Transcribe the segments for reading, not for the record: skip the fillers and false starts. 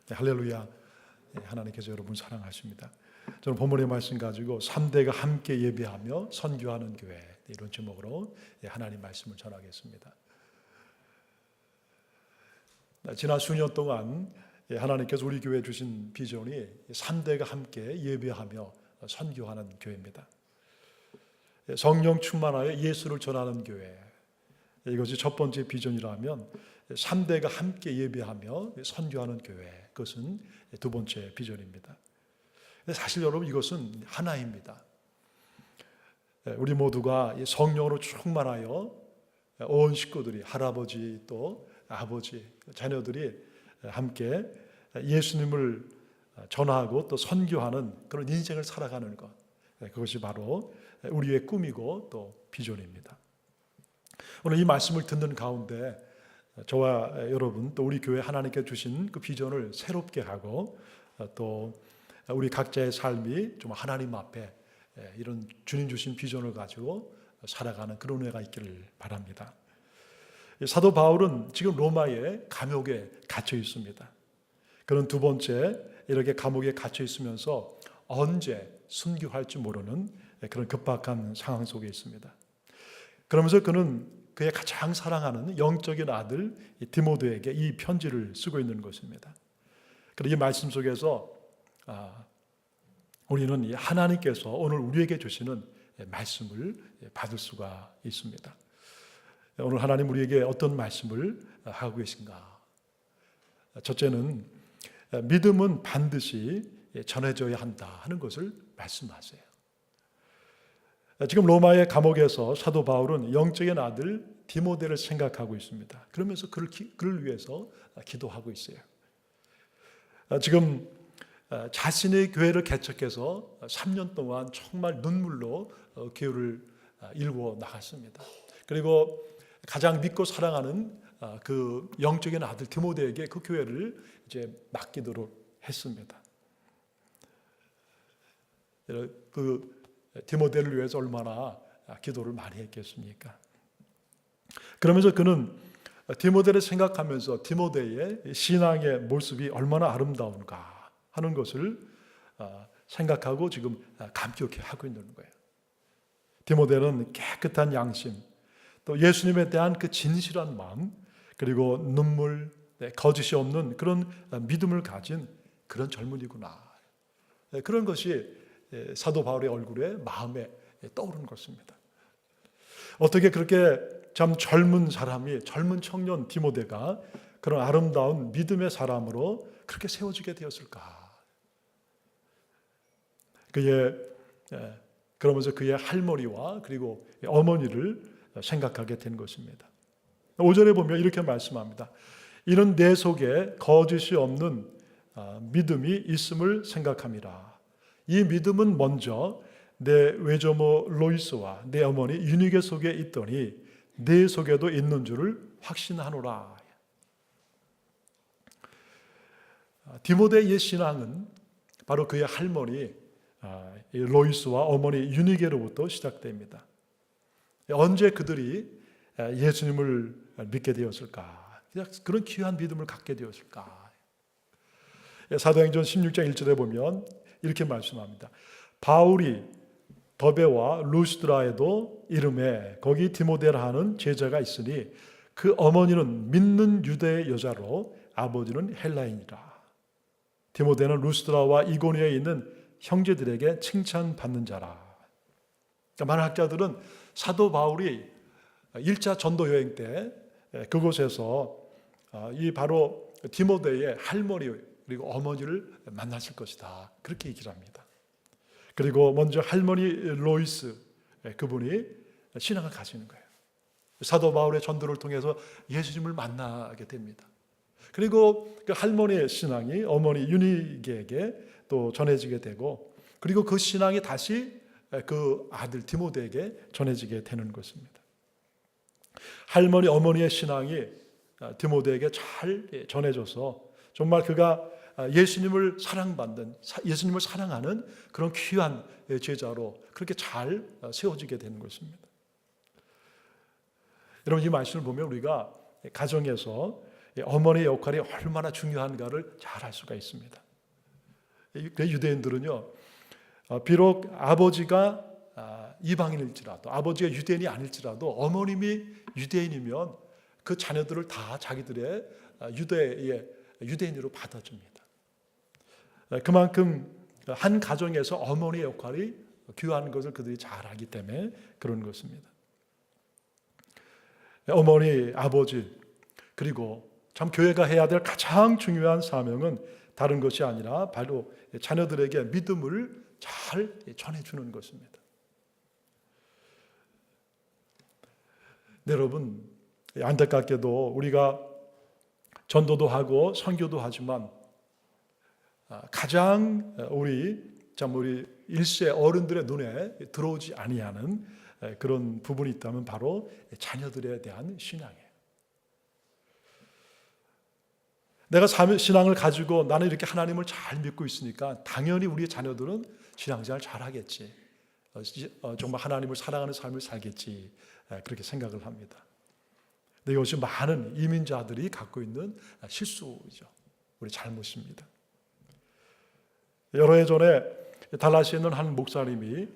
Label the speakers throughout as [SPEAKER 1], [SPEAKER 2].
[SPEAKER 1] 네, 할렐루야. 네, 하나님께서 여러분 사랑하십니다. 저는 본문의 말씀 가지고 3대가 함께 예배하며 선교하는 교회, 이런 제목으로 하나님 말씀을 전하겠습니다. 지난 수년 동안 하나님께서 우리 교회에 주신 비전이 3대가 함께 예배하며 선교하는 교회입니다. 성령 충만하여 예수를 전하는 교회, 이것이 첫 번째 비전이라면 3대가 함께 예배하며 선교하는 교회, 그것은 두 번째 비전입니다. 사실 여러분, 이것은 하나입니다. 우리 모두가 성령으로 충만하여 온 식구들이, 할아버지 또 아버지, 자녀들이 함께 예수님을 전하고 또 선교하는 그런 인생을 살아가는 것, 그것이 바로 우리의 꿈이고 또 비전입니다. 오늘 이 말씀을 듣는 가운데 저와 여러분 또 우리 교회 하나님께 주신 그 비전을 새롭게 하고 또 우리 각자의 삶이 좀 하나님 앞에 이런 주님 주신 비전을 가지고 살아가는 그런 은혜가 있기를 바랍니다. 사도 바울은 지금 로마의 감옥에 갇혀 있습니다. 그런 두 번째 이렇게 감옥에 갇혀 있으면서 언제 순교할지 모르는 그런 급박한 상황 속에 있습니다. 그러면서 그는 그의 가장 사랑하는 영적인 아들 디모데에게 이 편지를 쓰고 있는 것입니다. 그리고 이 말씀 속에서 우리는 하나님께서 오늘 우리에게 주시는 말씀을 받을 수가 있습니다. 오늘 하나님 우리에게 어떤 말씀을 하고 계신가? 첫째는 믿음은 반드시 전해져야 한다 하는 것을 말씀하세요. 지금 로마의 감옥에서 사도 바울은 영적인 아들 디모데를 생각하고 있습니다. 그러면서 그를 위해서 기도하고 있어요. 지금 자신의 교회를 개척해서 3년 동안 정말 눈물로 교회를 일구어 나갔습니다. 그리고 가장 믿고 사랑하는 그 영적인 아들 디모데에게 그 교회를 이제 맡기도록 했습니다. 그 디모데를 위해서 얼마나 기도를 많이 했겠습니까? 그러면서 그는 디모데를 생각하면서 디모데의 신앙의 모습이 얼마나 아름다운가 하는 것을 생각하고 지금 감격해 하고 있는 거예요. 디모데는 깨끗한 양심, 또 예수님에 대한 그 진실한 마음, 그리고 눈물, 거짓이 없는 그런 믿음을 가진 그런 젊은이구나. 그런 것이 사도 바울의 얼굴에 마음에 떠오르는 것입니다. 어떻게 그렇게 참 젊은 사람이, 젊은 청년 디모데가 그런 아름다운 믿음의 사람으로 그렇게 세워지게 되었을까? 그러면서 그의 할머니와 그리고 어머니를 생각하게 된 것입니다. 5절에 보면 이렇게 말씀합니다. 이는 내 속에 거짓이 없는 믿음이 있음을 생각함이라. 이 믿음은 먼저 내 외조모 로이스와 내 어머니 유니게 속에 있더니 내 속에도 있는 줄을 확신하노라. 디모데의 신앙은 바로 그의 할머니 로이스와 어머니 유니게로부터 시작됩니다. 언제 그들이 예수님을 믿게 되었을까? 그런 귀한 믿음을 갖게 되었을까? 사도행전 16장 1절에 보면 이렇게 말씀합니다. 바울이 더베와 루스드라에도 이름에 거기 디모데라 하는 제자가 있으니 그 어머니는 믿는 유대 여자로 아버지는 헬라인이라. 디모데는 루스드라와 이고니아에 있는 형제들에게 칭찬받는 자라. 많은 학자들은 사도 바울이 1차 전도 여행 때 그곳에서 이 바로 디모데의 할머니 그리고 어머니를 만났을 것이다, 그렇게 얘기를 합니다. 그리고 먼저 할머니 로이스, 그분이 신앙을 가지는 거예요. 사도 바울의 전도를 통해서 예수님을 만나게 됩니다. 그리고 그 할머니의 신앙이 어머니 유니게에게 또 전해지게 되고, 그리고 그 신앙이 다시 그 아들 디모데에게 전해지게 되는 것입니다. 할머니 어머니의 신앙이 디모데에게 잘 전해져서 정말 그가 예수님을 사랑받는, 예수님을 사랑하는 그런 귀한 제자로 그렇게 잘 세워지게 되는 것입니다. 여러분, 이 말씀을 보면 우리가 가정에서 어머니의 역할이 얼마나 중요한가를 잘 알 수가 있습니다. 유대인들은요, 비록 아버지가 이방인일지라도, 아버지가 유대인이 아닐지라도 어머님이 유대인이면 그 자녀들을 다 자기들의 유대인으로 받아줍니다. 그만큼 한 가정에서 어머니의 역할이 귀한 것을 그들이 잘 알기 때문에 그런 것입니다. 어머니, 아버지, 그리고 참 교회가 해야 될 가장 중요한 사명은 다른 것이 아니라 바로 자녀들에게 믿음을 잘 전해주는 것입니다. 네, 여러분, 안타깝게도 우리가 전도도 하고 선교도 하지만 가장 우리 일세 어른들의 눈에 들어오지 아니하는 그런 부분이 있다면 바로 자녀들에 대한 신앙이에요. 내가 신앙을 가지고 나는 이렇게 하나님을 잘 믿고 있으니까 당연히 우리의 자녀들은 신앙생활 잘하겠지. 정말 하나님을 사랑하는 삶을 살겠지. 그렇게 생각을 합니다. 근데 이것이 많은 이민자들이 갖고 있는 실수죠. 우리 잘못입니다. 여러 해 전에 달라스에 있는 한 목사님이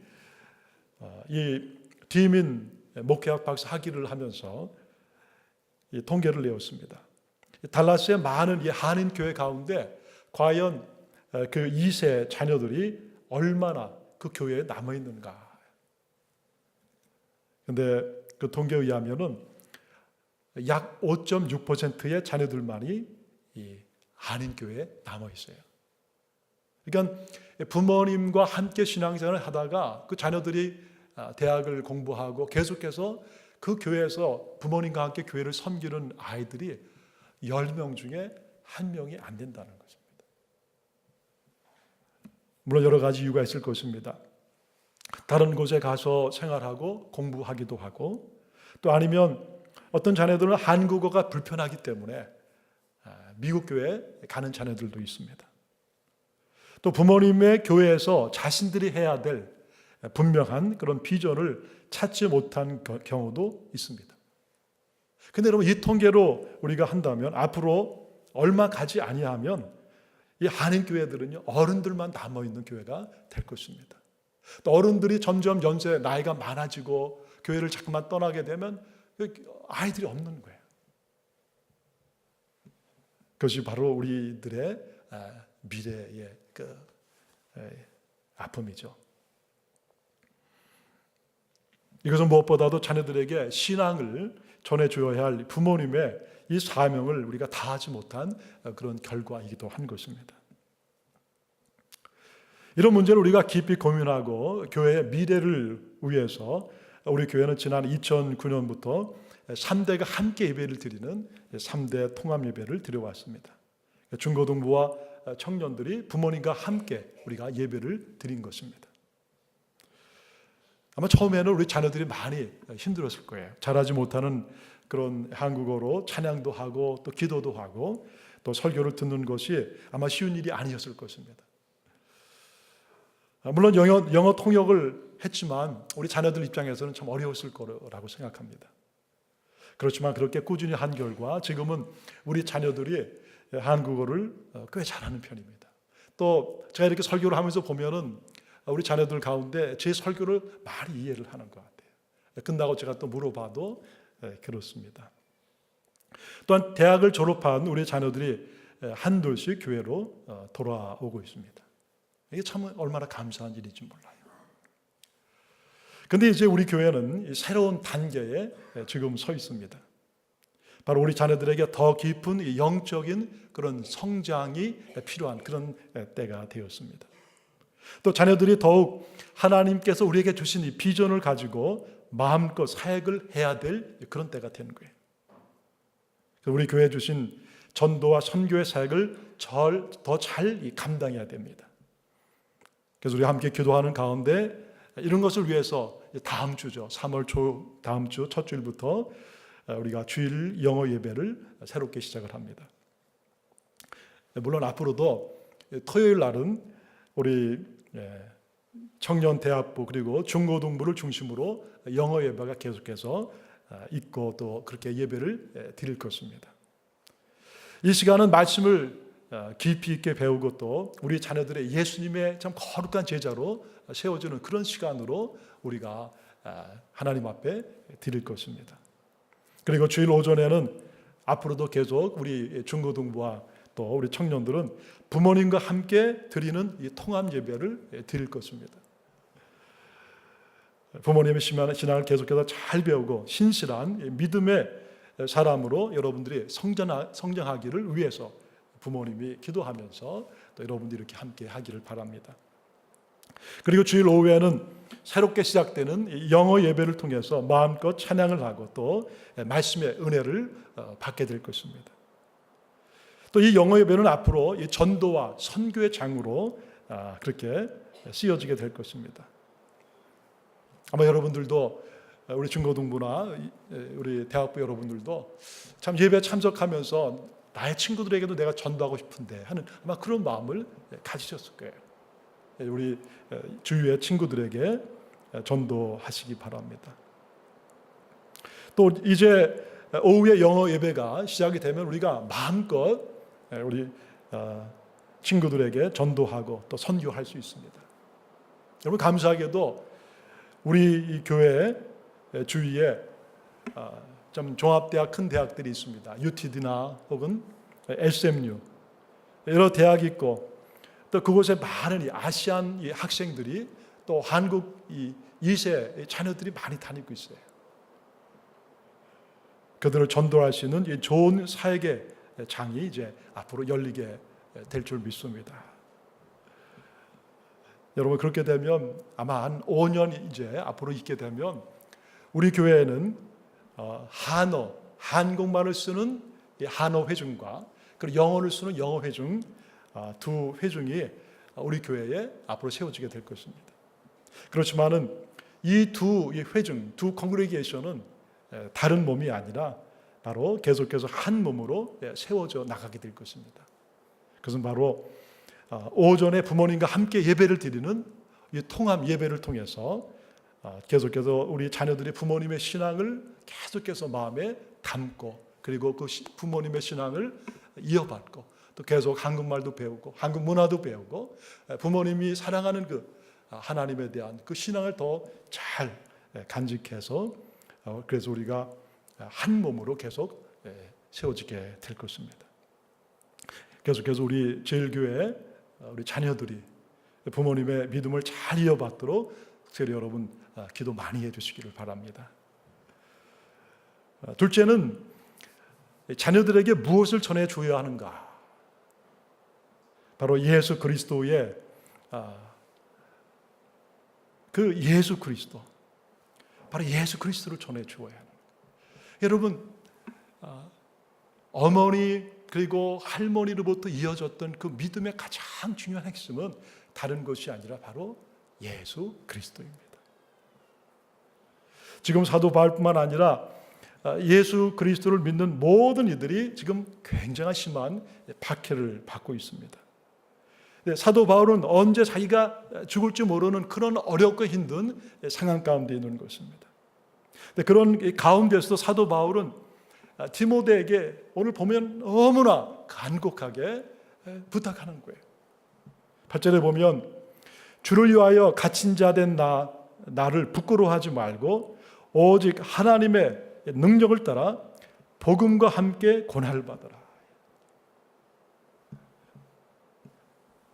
[SPEAKER 1] 이 디민 목회학 박사 학위를 하면서 이 통계를 내었습니다. 달라스의 많은 이 한인 교회 가운데 과연 그 2세 자녀들이 얼마나 그 교회에 남아 있는가. 그런데 그 통계에 의하면은 약 5.6%의 자녀들만이 이 한인 교회에 남아 있어요. 그러니까 부모님과 함께 신앙생활을 하다가 그 자녀들이 대학을 공부하고 계속해서 그 교회에서 부모님과 함께 교회를 섬기는 아이들이 10명 중에 1명이 안 된다는 것입니다. 물론 여러 가지 이유가 있을 것입니다. 다른 곳에 가서 생활하고 공부하기도 하고, 또 아니면 어떤 자녀들은 한국어가 불편하기 때문에 미국 교회에 가는 자녀들도 있습니다. 또 부모님의 교회에서 자신들이 해야 될 분명한 그런 비전을 찾지 못한 경우도 있습니다. 근데 여러분, 이 통계로 우리가 한다면 앞으로 얼마 가지 아니하면 이 한인 교회들은요, 어른들만 남아있는 교회가 될 것입니다. 또 어른들이 점점 연세 나이가 많아지고 교회를 자꾸만 떠나게 되면 아이들이 없는 거예요. 그것이 바로 우리들의 미래의 아픔이죠. 이것은 무엇보다도 자녀들에게 신앙을 전해줘야 할 부모님의 이 사명을 우리가 다하지 못한 그런 결과이기도 한 것입니다. 이런 문제를 우리가 깊이 고민하고 교회의 미래를 위해서 우리 교회는 지난 2009년부터 3대가 함께 예배를 드리는 3대 통합 예배를 드려왔습니다. 중고등부와 청년들이 부모님과 함께 우리가 예배를 드린 것입니다. 아마 처음에는 우리 자녀들이 많이 힘들었을 거예요. 잘하지 못하는 그런 한국어로 찬양도 하고 또 기도도 하고 또 설교를 듣는 것이 아마 쉬운 일이 아니었을 것입니다. 물론 영어 통역을 했지만 우리 자녀들 입장에서는 참 어려웠을 거라고 생각합니다. 그렇지만 그렇게 꾸준히 한 결과 지금은 우리 자녀들이 한국어를 꽤 잘하는 편입니다. 또 제가 이렇게 설교를 하면서 보면은 우리 자녀들 가운데 제 설교를 많이 이해를 하는 것 같아요. 끝나고 제가 또 물어봐도 그렇습니다. 또한 대학을 졸업한 우리 자녀들이 한둘씩 교회로 돌아오고 있습니다. 이게 참 얼마나 감사한 일인지 몰라요. 그런데 이제 우리 교회는 새로운 단계에 지금 서 있습니다. 바로 우리 자녀들에게 더 깊은 영적인 그런 성장이 필요한 그런 때가 되었습니다. 또 자녀들이 더욱 하나님께서 우리에게 주신 이 비전을 가지고 마음껏 사역을 해야 될 그런 때가 되는 거예요. 우리 교회에 주신 전도와 선교의 사역을 더 잘 감당해야 됩니다. 그래서 우리 함께 기도하는 가운데 이런 것을 위해서 다음 주죠. 3월 초 다음 주 첫 주일부터 우리가 주일 영어 예배를 새롭게 시작을 합니다. 물론 앞으로도 토요일 날은 우리 청년 대학부 그리고 중고등부를 중심으로 영어 예배가 계속해서 있고 또 그렇게 예배를 드릴 것입니다. 이 시간은 말씀을 깊이 있게 배우고 또 우리 자녀들의 예수님의 참 거룩한 제자로 세워주는 그런 시간으로 우리가 하나님 앞에 드릴 것입니다. 그리고 주일 오전에는 앞으로도 계속 우리 중고등부와 또 우리 청년들은 부모님과 함께 드리는 이 통합 예배를 드릴 것입니다. 부모님의 신앙을 계속해서 잘 배우고 신실한 믿음의 사람으로 여러분들이 성장하기를 위해서 부모님이 기도하면서 또 여러분들이 이렇게 함께 하기를 바랍니다. 그리고 주일 오후에는 새롭게 시작되는 영어 예배를 통해서 마음껏 찬양을 하고 또 말씀의 은혜를 받게 될 것입니다. 또 이 영어 예배는 앞으로 이 전도와 선교의 장으로 그렇게 쓰여지게 될 것입니다. 아마 여러분들도 우리 중고등부나 우리 대학부 여러분들도 참 예배 참석하면서 나의 친구들에게도 내가 전도하고 싶은데 하는 아마 그런 마음을 가지셨을 거예요. 우리 주위의 친구들에게 전도하시기 바랍니다. 또 이제 오후에 영어 예배가 시작이 되면 우리가 마음껏 우리 친구들에게 전도하고 또 선교할 수 있습니다. 여러분 감사하게도 우리 이 교회 주위에 좀 종합대학 큰 대학들이 있습니다. UTD나 혹은 SMU 여러 대학이 있고 또 그곳에 많은 아시안 학생들이 또 한국 2세 자녀들이 많이 다니고 있어요. 그들을 전도할 수 있는 이 좋은 사역의 장이 이제 앞으로 열리게 될 줄 믿습니다. 여러분 그렇게 되면 아마 한 5년 이제 앞으로 있게 되면 우리 교회에는 한국말을 쓰는 한어 회중과 그리고 영어를 쓰는 영어 회중 두 회중이 우리 교회에 앞으로 세워지게 될 것입니다. 그렇지만은 이 두 회중, 두 컨그레게이션은 다른 몸이 아니라 바로 계속해서 한 몸으로 세워져 나가게 될 것입니다. 그것은 바로 오전에 부모님과 함께 예배를 드리는 이 통합 예배를 통해서 계속해서 우리 자녀들이 부모님의 신앙을 계속해서 마음에 담고 그리고 그 부모님의 신앙을 이어받고 또 계속 한국말도 배우고 한국 문화도 배우고 부모님이 사랑하는 그 하나님에 대한 그 신앙을 더 잘 간직해서 그래서 우리가 한 몸으로 계속 세워지게 될 것입니다. 계속해서 우리 제일교회 우리 자녀들이 부모님의 믿음을 잘 이어받도록 특별히 여러분 기도 많이 해주시기를 바랍니다. 둘째는 자녀들에게 무엇을 전해줘야 하는가? 바로 예수 그리스도의 그 예수 그리스도, 바로 예수 그리스도를 전해주어야 하는 거예요. 여러분 어머니 그리고 할머니로부터 이어졌던 그 믿음의 가장 중요한 핵심은 다른 것이 아니라 바로 예수 그리스도입니다. 지금 사도 바울뿐만 아니라 예수 그리스도를 믿는 모든 이들이 지금 굉장히 심한 박해를 받고 있습니다. 사도 바울은 언제 자기가 죽을지 모르는 그런 어렵고 힘든 상황 가운데 있는 것입니다. 그런 가운데서도 사도 바울은 디모데에게 오늘 보면 너무나 간곡하게 부탁하는 거예요. 8절에 보면 주를 위하여 갇힌 자 된 나를 부끄러워하지 말고 오직 하나님의 능력을 따라 복음과 함께 고난을 받아라.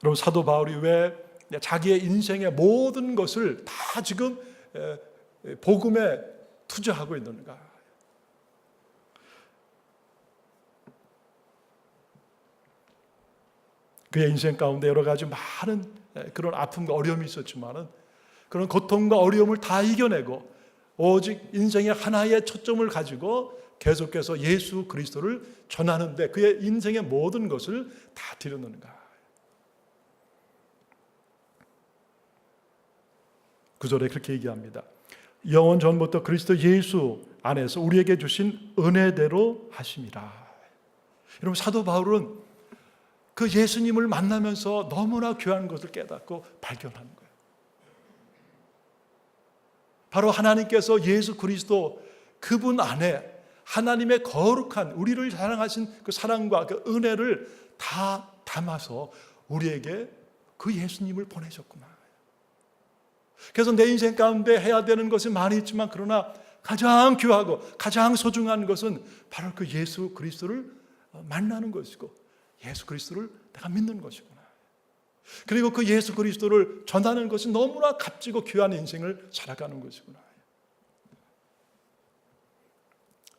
[SPEAKER 1] 여러분 사도 바울이 왜 자기의 인생의 모든 것을 다 지금 복음에 투자하고 있는가? 그의 인생 가운데 여러 가지 많은 그런 아픔과 어려움이 있었지만은 그런 고통과 어려움을 다 이겨내고 오직 인생의 하나의 초점을 가지고 계속해서 예수 그리스도를 전하는데 그의 인생의 모든 것을 다 드렸는가? 9절에 그렇게 얘기합니다. 영원 전부터 그리스도 예수 안에서 우리에게 주신 은혜대로 하심이라. 여러분 사도 바울은 그 예수님을 만나면서 너무나 귀한 것을 깨닫고 발견하는 거예요. 바로 하나님께서 예수 그리스도 그분 안에 하나님의 거룩한 우리를 사랑하신 그 사랑과 그 은혜를 다 담아서 우리에게 그 예수님을 보내셨구나. 그래서 내 인생 가운데 해야 되는 것이 많이 있지만 그러나 가장 귀하고 가장 소중한 것은 바로 그 예수 그리스도를 만나는 것이고 예수 그리스도를 내가 믿는 것이구나. 그리고 그 예수 그리스도를 전하는 것이 너무나 값지고 귀한 인생을 살아가는 것이구나.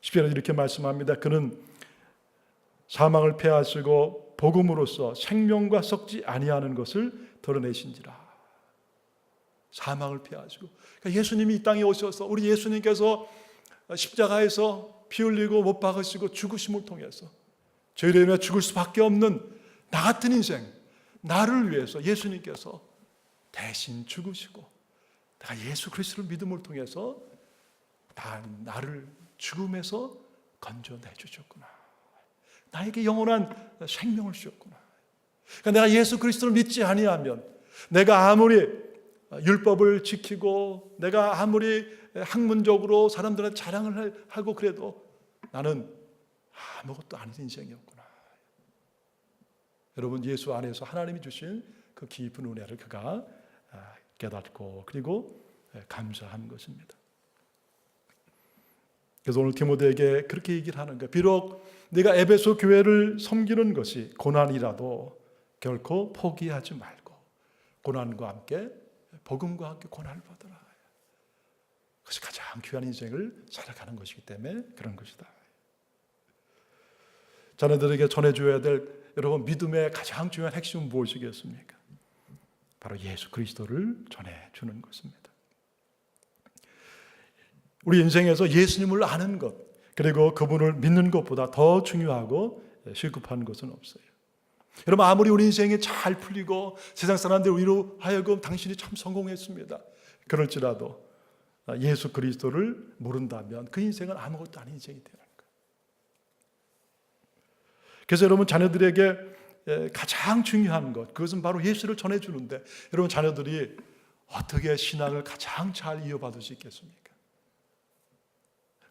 [SPEAKER 1] 시편은 이렇게 말씀합니다. 그는 사망을 패하시고 복음으로써 생명과 썩지 아니하는 것을 드러내신지라. 사망을 피하시고, 그러니까 예수님이 이 땅에 오셔서 우리 예수님께서 십자가에서 피 흘리고 못 박으시고 죽으심을 통해서 저희를 위해 죽을 수밖에 없는 나 같은 인생, 나를 위해서 예수님께서 대신 죽으시고 내가 예수 그리스도를 믿음을 통해서 나를 죽음에서 건져내 주셨구나. 나에게 영원한 생명을 주셨구나. 그러니까 내가 예수 그리스도를 믿지 아니하면, 내가 아무리 율법을 지키고 내가 아무리 학문적으로 사람들한테 자랑을 하고 그래도 나는 아무것도 아닌 인생이었구나. 여러분, 예수 안에서 하나님이 주신 그 깊은 은혜를 그가 깨닫고 그리고 감사한 것입니다. 그래서 오늘 디모데에게 그렇게 얘기를 하는 거예요. 비록 네가 에베소 교회를 섬기는 것이 고난이라도 결코 포기하지 말고 고난과 함께 복음과 함께 고난을 받아라. 그것이 가장 귀한 인생을 살아가는 것이기 때문에 그런 것이다. 자녀들에게 전해줘야 될 여러분 믿음의 가장 중요한 핵심은 무엇이겠습니까? 바로 예수 그리스도를 전해주는 것입니다. 우리 인생에서 예수님을 아는 것 그리고 그분을 믿는 것보다 더 중요하고 시급한 것은 없어요. 여러분, 아무리 우리 인생이 잘 풀리고 세상 사람들 위로 하여금 당신이 참 성공했습니다, 그럴지라도 예수 그리스도를 모른다면 그 인생은 아무것도 아닌 인생이 되는 거예요. 그래서 여러분, 자녀들에게 가장 중요한 것, 그것은 바로 예수를 전해주는데, 여러분 자녀들이 어떻게 신앙을 가장 잘 이어받을 수 있겠습니까?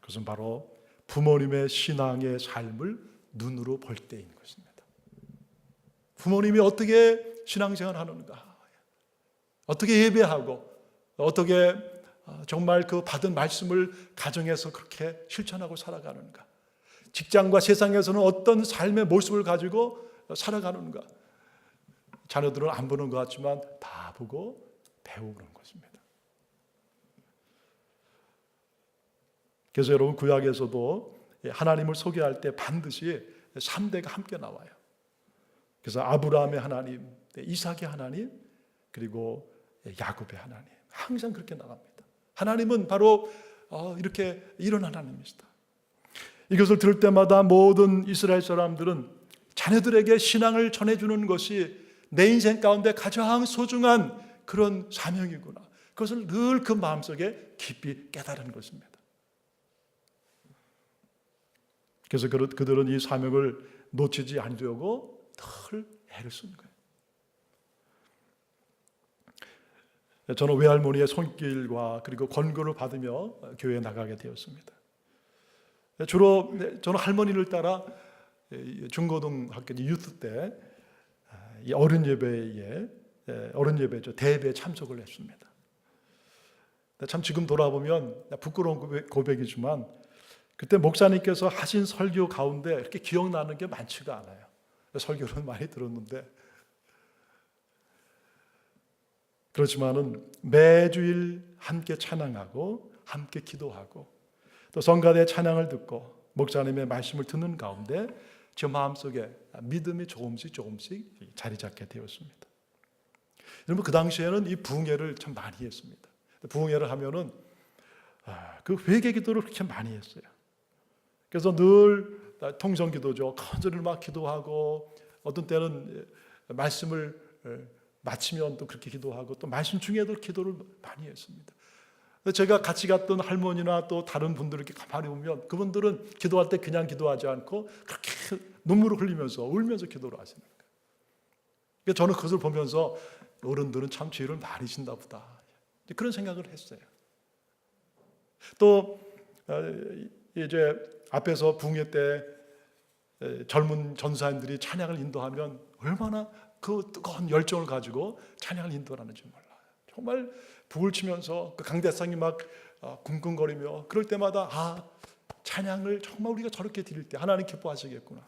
[SPEAKER 1] 그것은 바로 부모님의 신앙의 삶을 눈으로 볼 때인 것입니다. 부모님이 어떻게 신앙생활을 하는가, 어떻게 예배하고 어떻게 정말 그 받은 말씀을 가정에서 그렇게 실천하고 살아가는가, 직장과 세상에서는 어떤 삶의 모습을 가지고 살아가는가, 자녀들은 안 보는 것 같지만 다 보고 배우는 것입니다. 그래서 여러분, 구약에서도 하나님을 소개할 때 반드시 3대가 함께 나와요. 그래서 아브라함의 하나님, 이삭의 하나님, 그리고 야곱의 하나님, 항상 그렇게 나갑니다. 하나님은 바로 이렇게 이런 하나님이시다. 이것을 들을 때마다 모든 이스라엘 사람들은 자녀들에게 신앙을 전해주는 것이 내 인생 가운데 가장 소중한 그런 사명이구나, 그것을 늘 그 마음속에 깊이 깨달은 것입니다. 그래서 그들은 이 사명을 놓치지 않으려고 늘 애를 쓰는 거예요. 저는 외할머니의 손길과 그리고 권고를 받으며 교회에 나가게 되었습니다. 주로 저는 할머니를 따라 중고등학교 유스 때 어른 예배죠, 대회에 참석을 했습니다. 참 지금 돌아보면 부끄러운 고백이지만 그때 목사님께서 하신 설교 가운데 이렇게 기억나는 게 많지가 않아요. 설교는 많이 들었는데, 그렇지만은 매주일 함께 찬양하고 함께 기도하고 또 성가대 찬양을 듣고 목사님의 말씀을 듣는 가운데 제 마음속에 믿음이 조금씩 자리 잡게 되었습니다. 여러분, 그 당시에는 이 부흥회를 참 많이 했습니다. 부흥회를 하면은 그 회개 기도를 그렇게 많이 했어요. 그래서 늘 통성기도죠. 간절히 막 기도하고, 어떤 때는 말씀을 마치면 또 그렇게 기도하고, 또 말씀 중에도 기도를 많이 했습니다. 제가 같이 갔던 할머니나 또 다른 분들을 이렇게 가만히 보면 그분들은 기도할 때 그냥 기도하지 않고 그렇게 눈물을 흘리면서 울면서 기도를 하시는 거예요. 저는 그것을 보면서 어른들은 참 죄를 많이 진다 보다, 그런 생각을 했어요. 또 이제 앞에서 붕괴 때 젊은 전사님들이 찬양을 인도하면 얼마나 그 뜨거운 열정을 가지고 찬양을 인도하는지 몰라요. 정말 북을 치면서 그 강대상이 막 쿵쿵거리며 그럴 때마다 찬양을 정말 우리가 저렇게 드릴 때 하나님 기뻐하시겠구나.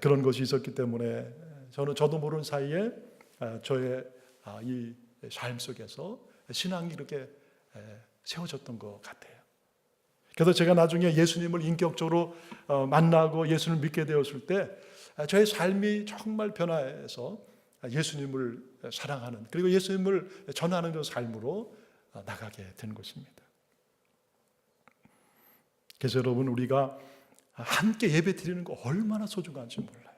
[SPEAKER 1] 그런 것이 있었기 때문에 저도 모르는 사이에 저의 이 삶 속에서 신앙이 이렇게 세워졌던 것 같아요. 그래서 제가 나중에 예수님을 인격적으로 만나고 예수님을 믿게 되었을 때 저의 삶이 정말 변화해서 예수님을 사랑하는, 그리고 예수님을 전하는 그 삶으로 나가게 된 것입니다. 그래서 여러분, 우리가 함께 예배 드리는 거 얼마나 소중한지 몰라요.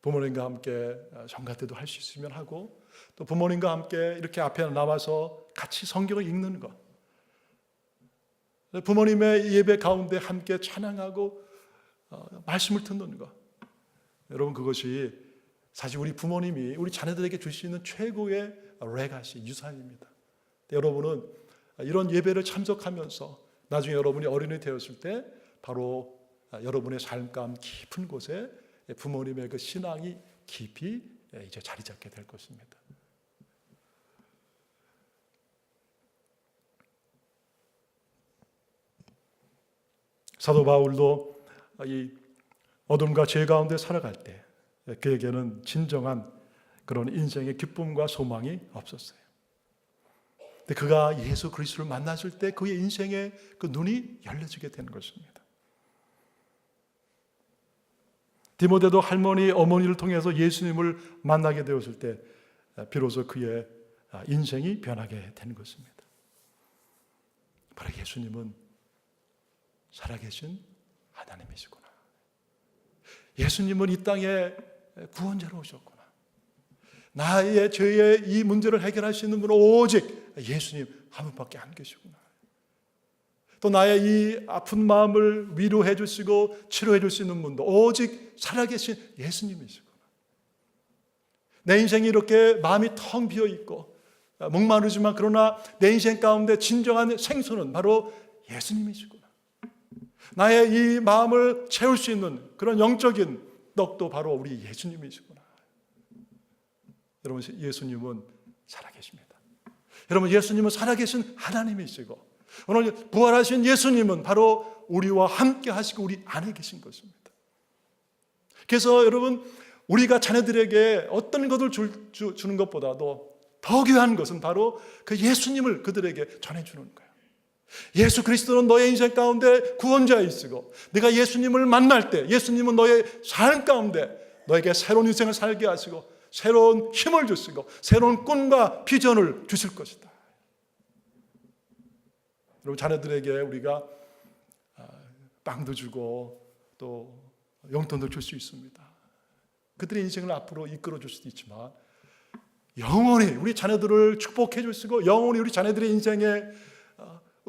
[SPEAKER 1] 부모님과 함께 성가 때도 할 수 있으면 하고, 또 부모님과 함께 이렇게 앞에 나와서 같이 성경을 읽는 것, 부모님의 예배 가운데 함께 찬양하고 말씀을 듣는 것, 여러분, 그것이 사실 우리 부모님이 우리 자녀들에게 줄 수 있는 최고의 레가시, 유산입니다. 여러분은 이런 예배를 참석하면서 나중에 여러분이 어른이 되었을 때 바로 여러분의 삶감 깊은 곳에 부모님의 그 신앙이 깊이 이제 자리 잡게 될 것입니다. 사도 바울도 이 어둠과 죄 가운데 살아갈 때 그에게는 진정한 그런 인생의 기쁨과 소망이 없었어요. 근데 그가 예수 그리스도를 만났을 때 그의 인생의 그 눈이 열려지게 되는 것입니다. 디모데도 할머니, 어머니를 통해서 예수님을 만나게 되었을 때 비로소 그의 인생이 변하게 되는 것입니다. 바로 예수님은 살아계신 하나님이시구나. 예수님은 이 땅에 구원자로 오셨구나. 나의 죄의 이 문제를 해결할 수 있는 분은 오직 예수님 한 분밖에 안 계시구나. 또 나의 이 아픈 마음을 위로해 주시고 치료해 줄 수 있는 분도 오직 살아계신 예수님이시구나. 내 인생이 이렇게 마음이 텅 비어 있고 목마르지만 그러나 내 인생 가운데 진정한 생수는 바로 예수님이시구나. 나의 이 마음을 채울 수 있는 그런 영적인 떡도 바로 우리 예수님이시구나. 여러분, 예수님은 살아계십니다. 여러분, 예수님은 살아계신 하나님이시고 오늘 부활하신 예수님은 바로 우리와 함께 하시고 우리 안에 계신 것입니다. 그래서 여러분, 우리가 자녀들에게 어떤 것을 주는 것보다도 더 귀한 것은 바로 그 예수님을 그들에게 전해주는 거예요. 예수 그리스도는 너의 인생 가운데 구원자이시고 네가 예수님을 만날 때 예수님은 너의 삶 가운데 너에게 새로운 인생을 살게 하시고 새로운 힘을 주시고 새로운 꿈과 비전을 주실 것이다. 여러분, 자녀들에게 우리가 빵도 주고 또 용돈도 줄 수 있습니다. 그들의 인생을 앞으로 이끌어 줄 수도 있지만 영원히 우리 자녀들을 축복해 주시고 영원히 우리 자녀들의 인생에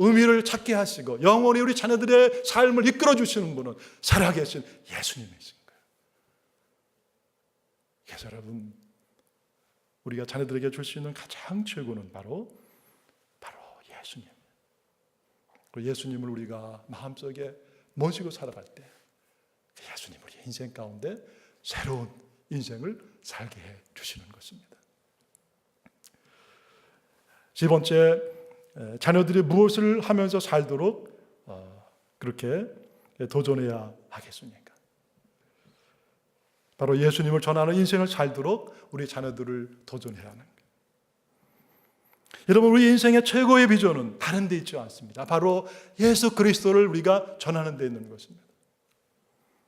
[SPEAKER 1] 의미를 찾게 하시고 영원히 우리 자녀들의 삶을 이끌어 주시는 분은 살아계신 예수님이신 거예요. 그래서 여러분, 우리가 자녀들에게 줄 수 있는 가장 최고는 바로 예수님. 예수님을 우리가 마음속에 모시고 살아갈 때 예수님 우리 인생 가운데 새로운 인생을 살게 해 주시는 것입니다. 세 번째, 자녀들이 무엇을 하면서 살도록 그렇게 도전해야 하겠습니까? 바로 예수님을 전하는 인생을 살도록 우리 자녀들을 도전해야 하는 거예요. 여러분, 우리 인생의 최고의 비전은 다른 데 있지 않습니다. 바로 예수 그리스도를 우리가 전하는 데 있는 것입니다.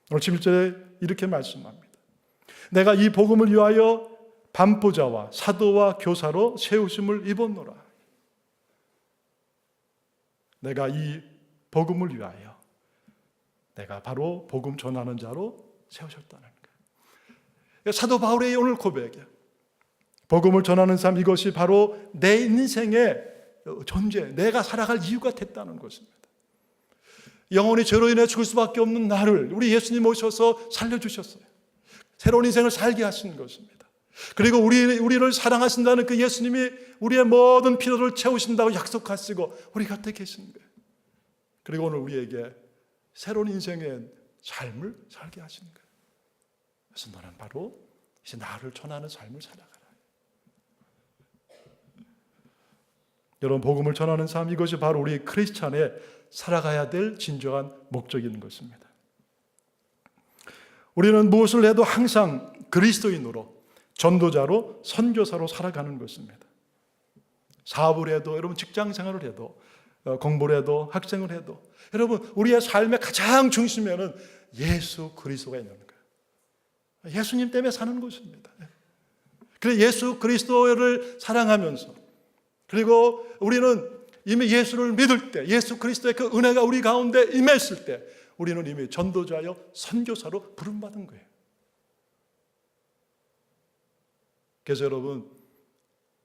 [SPEAKER 1] 오늘 11절에 이렇게 말씀합니다. 내가 이 복음을 위하여 반포자와 사도와 교사로 세우심을 입었노라. 내가 이 복음을 위하여, 내가 바로 복음 전하는 자로 세우셨다는 거예요. 사도 바울의 오늘 고백이에요. 복음을 전하는 삶, 이것이 바로 내 인생의 존재, 내가 살아갈 이유가 됐다는 것입니다. 영원히 죄로 인해 죽을 수밖에 없는 나를 우리 예수님 오셔서 살려주셨어요. 새로운 인생을 살게 하신 것입니다. 그리고 우리를 사랑하신다는 그 예수님이 우리의 모든 필요를 채우신다고 약속하시고 우리 곁에 계신 거예요. 그리고 오늘 우리에게 새로운 인생의 삶을 살게 하신 거예요. 그래서 너는 바로 이제 나를 전하는 삶을 살아가라. 여러분, 복음을 전하는 삶, 이것이 바로 우리 크리스찬의 살아가야 될 진정한 목적인 것입니다. 우리는 무엇을 해도 항상 그리스도인으로, 전도자로, 선교사로 살아가는 것입니다. 사업을 해도, 여러분 직장 생활을 해도, 공부를 해도, 학생을 해도, 여러분 우리의 삶의 가장 중심에는 예수 그리스도가 있는 거예요. 예수님 때문에 사는 것입니다. 그래서 예수 그리스도를 사랑하면서, 그리고 우리는 이미 예수를 믿을 때, 예수 그리스도의 그 은혜가 우리 가운데 임했을 때 우리는 이미 전도자여 선교사로 부름받은 거예요. 그래서 여러분,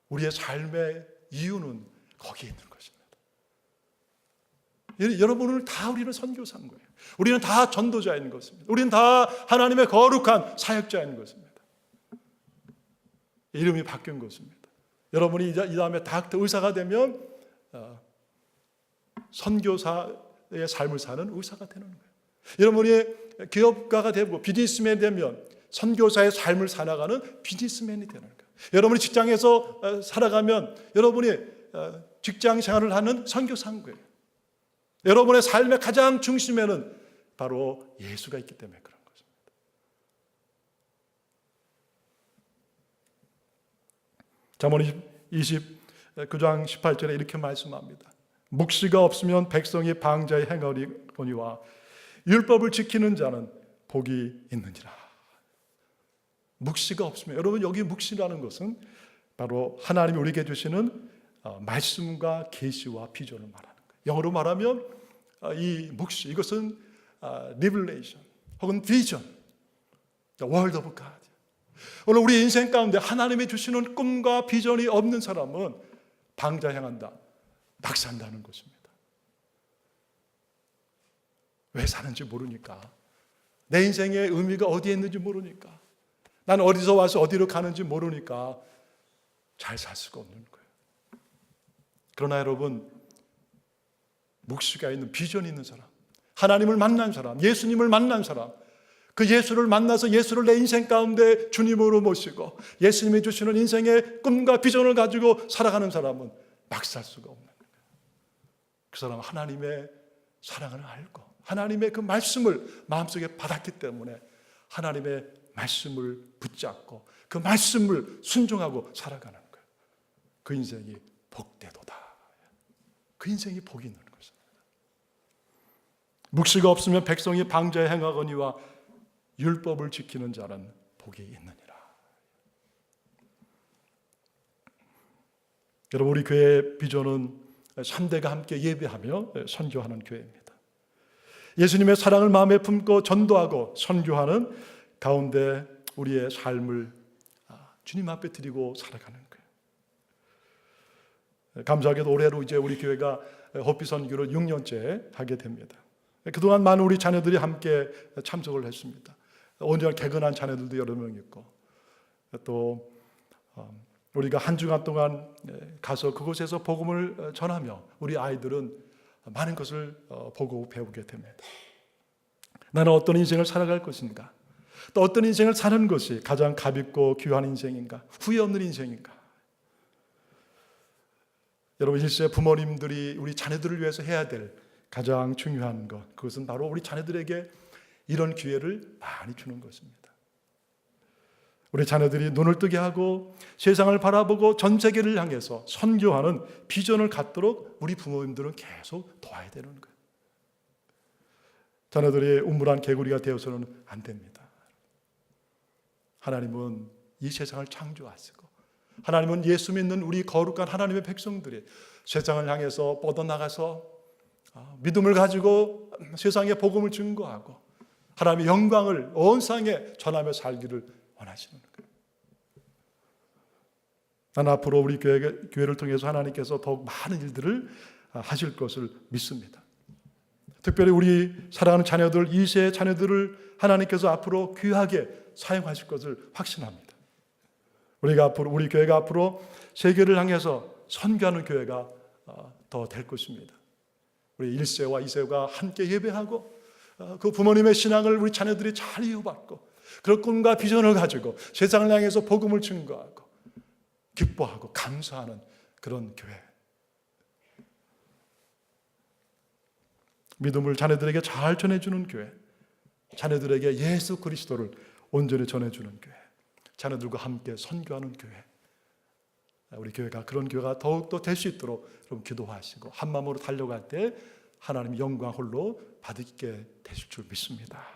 [SPEAKER 1] 우리의 삶의 이유는 거기에 있는 것입니다. 여러분을 다 우리는 선교사인 거예요. 우리는 다 전도자인 것입니다. 우리는 다 하나님의 거룩한 사역자인 것입니다. 이름이 바뀐 것입니다. 여러분이 이 다음에 닥터 의사가 되면 선교사의 삶을 사는 의사가 되는 거예요. 여러분이 기업가가 되고 비즈니스맨이 되면 선교사의 삶을 살아가는 비즈니스맨이 되는 거예요. 여러분이 직장에서 살아가면 여러분이 직장 생활을 하는 선교사인 거예요. 여러분의 삶의 가장 중심에는 바로 예수가 있기 때문에 그런 것입니다. 잠언 29장 18절에 이렇게 말씀합니다. 묵시가 없으면 백성이 방자에 행하리거니와 율법을 지키는 자는 복이 있느니라. 묵시가 없으면, 여러분 여기 묵시라는 것은 바로 하나님이 우리에게 주시는 말씀과 계시와 비전을 말하는 거예요. 영어로 말하면 이 묵시, 이것은 revelation 혹은 vision, the word of God. 오늘 우리 인생 가운데 하나님이 주시는 꿈과 비전이 없는 사람은 방자 행한다, 막 산다는 것입니다. 왜 사는지 모르니까, 내 인생의 의미가 어디에 있는지 모르니까, 나는 어디서 와서 어디로 가는지 모르니까 잘 살 수가 없는 거예요. 그러나 여러분, 묵시가 있는, 비전이 있는 사람, 하나님을 만난 사람, 예수님을 만난 사람, 그 예수를 만나서 예수를 내 인생 가운데 주님으로 모시고 예수님이 주시는 인생의 꿈과 비전을 가지고 살아가는 사람은 막 살 수가 없는 거예요. 그 사람은 하나님의 사랑을 알고 하나님의 그 말씀을 마음속에 받았기 때문에 하나님의 말씀을 붙잡고 그 말씀을 순종하고 살아가는 거예요. 그 인생이 복되도다. 그 인생이 복이 있는 것입니다. 묵시가 없으면 백성이 방자에 행하거니와 율법을 지키는 자는 복이 있느니라. 여러분, 우리 교회의 비전은 3대가 함께 예배하며 선교하는 교회입니다. 예수님의 사랑을 마음에 품고 전도하고 선교하는 가운데 우리의 삶을 주님 앞에 드리고 살아가는 거예요. 감사하게도 올해로 이제 우리 교회가 호피 선교를 6년째 하게 됩니다. 그동안 많은 우리 자녀들이 함께 참석을 했습니다. 언제나 개근한 자녀들도 여러 명 있고, 또 우리가 한 주간 동안 가서 그곳에서 복음을 전하며 우리 아이들은 많은 것을 보고 배우게 됩니다. 나는 어떤 인생을 살아갈 것인가? 또 어떤 인생을 사는 것이 가장 값있고 귀한 인생인가? 후회 없는 인생인가? 여러분, 일세 부모님들이 우리 자녀들을 위해서 해야 될 가장 중요한 것, 그것은 바로 우리 자녀들에게 이런 기회를 많이 주는 것입니다. 우리 자녀들이 눈을 뜨게 하고 세상을 바라보고 전 세계를 향해서 선교하는 비전을 갖도록 우리 부모님들은 계속 도와야 되는 거예요. 자녀들이 우물한 개구리가 되어서는 안 됩니다. 하나님은 이 세상을 창조하시고, 하나님은 예수 믿는 우리 거룩한 하나님의 백성들이 세상을 향해서 뻗어나가서 믿음을 가지고 세상에 복음을 증거하고 하나님의 영광을 온 세상에 전하며 살기를 원하시는 거예요. 난 앞으로 우리 교회를 통해서 하나님께서 더욱 많은 일들을 하실 것을 믿습니다. 특별히 우리 사랑하는 자녀들, 2세 자녀들을 하나님께서 앞으로 귀하게 사용하실 것을 확신합니다. 우리 교회가 앞으로 세계를 향해서 선교하는 교회가 더 될 것입니다. 우리 1세와 2세가 함께 예배하고 그 부모님의 신앙을 우리 자녀들이 잘 이어받고 그런 꿈과 비전을 가지고 세상을 향해서 복음을 증거하고 기뻐하고 감사하는 그런 교회. 믿음을 자녀들에게 잘 전해주는 교회. 자녀들에게 예수 그리스도를 온전히 전해주는 교회. 자녀들과 함께 선교하는 교회. 우리 교회가 그런 교회가 더욱더 될 수 있도록 여러분 기도하시고 한 마음으로 달려갈 때 하나님 영광 홀로 받게 되실 줄 믿습니다.